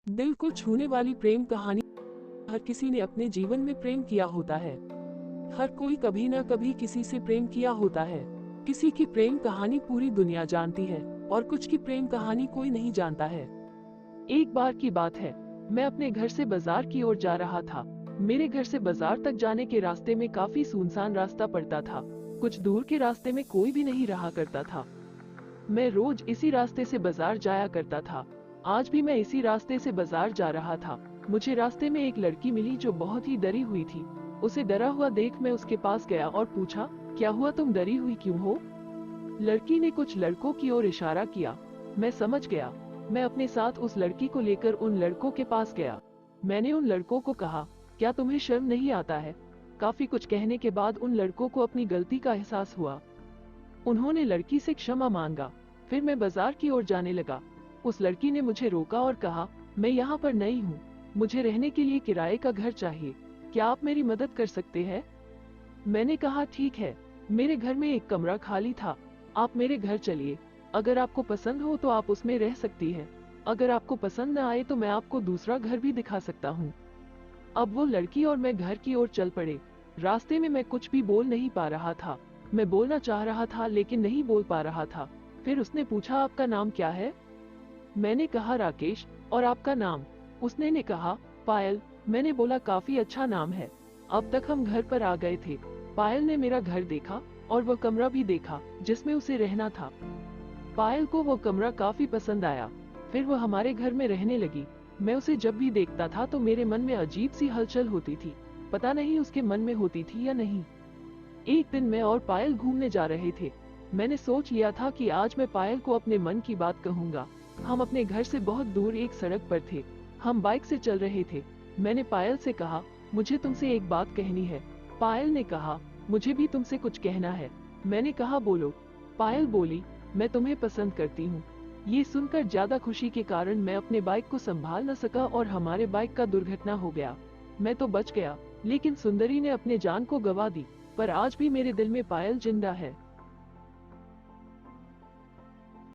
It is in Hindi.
दिल को छूने वाली प्रेम कहानी। हर किसी ने अपने जीवन में प्रेम किया होता है। हर कोई कभी ना कभी किसी से प्रेम किया होता है। किसी की प्रेम कहानी पूरी दुनिया जानती है और कुछ की प्रेम कहानी कोई नहीं जानता है। एक बार की बात है, मैं अपने घर से बाजार की ओर जा रहा था। मेरे घर से बाजार तक जाने के रास्ते में काफी सुनसान रास्ता पड़ता था। कुछ दूर के रास्ते में कोई भी नहीं रहा करता था। मैं रोज इसी रास्ते से बाजार जाया करता था। आज भी मैं इसी रास्ते से बाजार जा रहा था। मुझे रास्ते में एक लड़की मिली जो बहुत ही डरी हुई थी। उसे डरा हुआ देख मैं उसके पास गया और पूछा, क्या हुआ, तुम डरी हुई क्यों हो? लड़की ने कुछ लड़कों की ओर इशारा किया। मैं समझ गया। मैं अपने साथ उस लड़की को लेकर उन लड़कों के पास गया। मैंने उन लड़कों को कहा, क्या तुम्हें शर्म नहीं आता है? काफी कुछ कहने के बाद उन लड़कों को अपनी गलती का एहसास हुआ। उन्होंने लड़की से क्षमा मांगा। फिर मैं बाजार की ओर जाने लगा। उस लड़की ने मुझे रोका और कहा, मैं यहाँ पर नई हूँ, मुझे रहने के लिए किराए का घर चाहिए, क्या आप मेरी मदद कर सकते हैं? मैंने कहा, ठीक है, मेरे घर में एक कमरा खाली था, आप मेरे घर चलिए, अगर आपको पसंद हो तो आप उसमें रह सकती है, अगर आपको पसंद न आए तो मैं आपको दूसरा घर भी दिखा सकता हूँ। अब वो लड़की और मैं घर की ओर चल पड़े। रास्ते में मैं कुछ भी बोल नहीं पा रहा था। मैं बोलना चाह रहा था लेकिन नहीं बोल पा रहा था। फिर उसने पूछा, आपका नाम क्या है? मैंने कहा, राकेश। और आपका नाम? उसने ने कहा, पायल। मैंने बोला, काफी अच्छा नाम है। अब तक हम घर पर आ गए थे। पायल ने मेरा घर देखा और वह कमरा भी देखा जिसमें उसे रहना था। पायल को वो कमरा काफी पसंद आया। फिर वो हमारे घर में रहने लगी। मैं उसे जब भी देखता था तो मेरे मन में अजीब सी हलचल होती थी। पता नहीं उसके मन में होती थी या नहीं। एक दिन मैं और पायल घूमने जा रहे थे। मैंने सोच लिया था कि आज मैं पायल को अपने मन की बात कहूँगा। हम अपने घर से बहुत दूर एक सड़क पर थे। हम बाइक से चल रहे थे। मैंने पायल से कहा, मुझे तुमसे एक बात कहनी है। पायल ने कहा, मुझे भी तुमसे कुछ कहना है। मैंने कहा, बोलो। पायल बोली, मैं तुम्हें पसंद करती हूँ। ये सुनकर ज्यादा खुशी के कारण मैं अपने बाइक को संभाल न सका और हमारे बाइक का दुर्घटना हो गया। मैं तो बच गया, लेकिन सुंदरी ने अपने जान को गंवा दी। पर आज भी मेरे दिल में पायल जिंदा है।